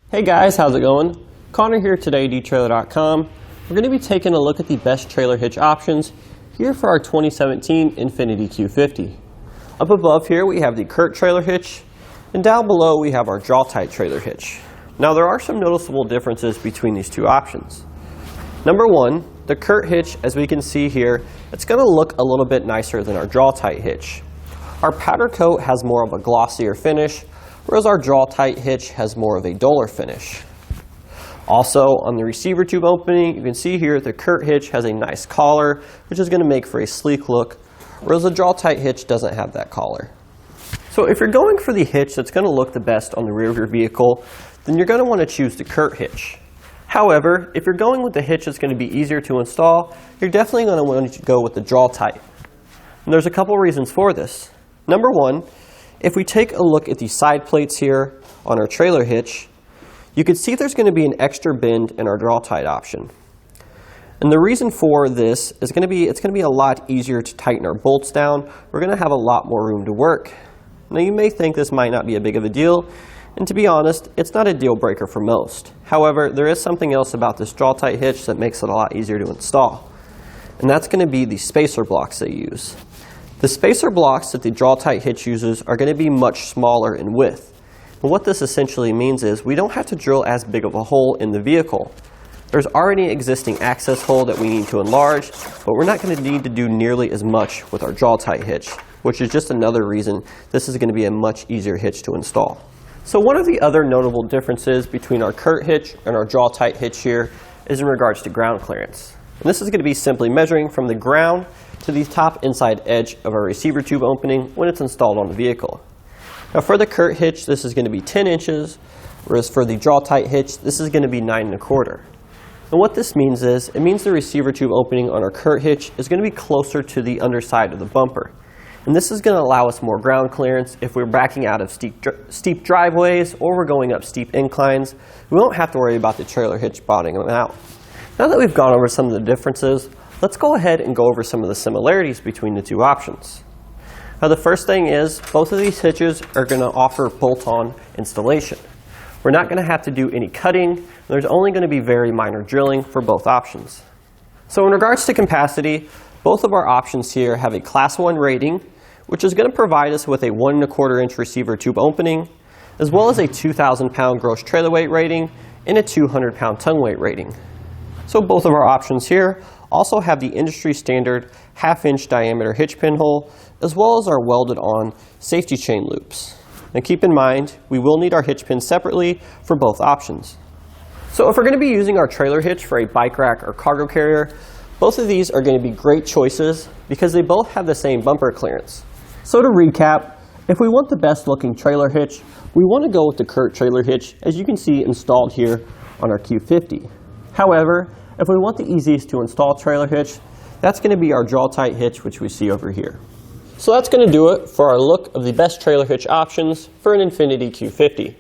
Hey guys, how's it going? Connor here today, etrailer.com. We're going to be taking a look at the best trailer hitch options here for our 2017 Infiniti Q50. Up above here we have the Curt Trailer Hitch, and down below we have our Draw-Tite Trailer Hitch. Now there are some noticeable differences between these two options. Number one, the Curt Hitch, as we can see here, it's going to look a little bit nicer than our Draw-Tite Hitch. Our powder coat has more of a glossier finish, whereas our Draw-Tite Hitch has more of a duller finish. Also, on the receiver tube opening, you can see here the Curt Hitch has a nice collar, which is going to make for a sleek look, whereas the Draw-Tite Hitch doesn't have that collar. So if you're going for the hitch that's going to look the best on the rear of your vehicle, then you're going to want to choose the Curt Hitch. However, if you're going with the hitch that's going to be easier to install, you're definitely going to want to go with the Draw-Tite. And there's a couple reasons for this. Number one, if we take a look at the side plates here on our trailer hitch, you can see there's going to be an extra bend in our Draw-Tite option. And the reason for this is it's going to be a lot easier to tighten our bolts down. We're going to have a lot more room to work. Now you may think this might not be a big of a deal, and to be honest, it's not a deal breaker for most. However, there is something else about this Draw-Tite hitch that makes it a lot easier to install. And that's going to be the spacer blocks they use. The spacer blocks that the Draw-Tite hitch uses are going to be much smaller in width. And what this essentially means is we don't have to drill as big of a hole in the vehicle. There's already an existing access hole that we need to enlarge, but we're not going to need to do nearly as much with our Draw-Tite hitch, which is just another reason this is going to be a much easier hitch to install. So one of the other notable differences between our Curt hitch and our Draw-Tite hitch here is in regards to ground clearance. And this is going to be simply measuring from the ground to the top inside edge of our receiver tube opening when it's installed on the vehicle. Now for the Curt hitch, this is going to be 10 inches, whereas for the Draw-Tite hitch, this is going to be 9 1/4. And what this means is, it means the receiver tube opening on our Curt hitch is going to be closer to the underside of the bumper. And this is going to allow us more ground clearance if we're backing out of steep driveways or we're going up steep inclines. We won't have to worry about the trailer hitch bottoming out. Now that we've gone over some of the differences, let's go ahead and go over some of the similarities between the two options. Now the first thing is, both of these hitches are going to offer bolt-on installation. We're not going to have to do any cutting. There's only going to be very minor drilling for both options. So in regards to capacity, both of our options here have a Class 1 rating, which is going to provide us with a 1 1/4 inch receiver tube opening, as well as a 2,000 pound gross trailer weight rating and a 200 pound tongue weight rating. So both of our options here also have the industry standard 1/2 inch diameter hitch pinhole, as well as our welded on safety chain loops. Now keep in mind, we will need our hitch pins separately for both options. So if we're going to be using our trailer hitch for a bike rack or cargo carrier, both of these are going to be great choices because they both have the same bumper clearance. So to recap, if we want the best looking trailer hitch, we want to go with the Curt Trailer Hitch, as you can see installed here on our Q50. However, if we want the easiest to install trailer hitch, that's going to be our Draw-Tite hitch, which we see over here. So that's going to do it for our look of the best trailer hitch options for an Infiniti Q50.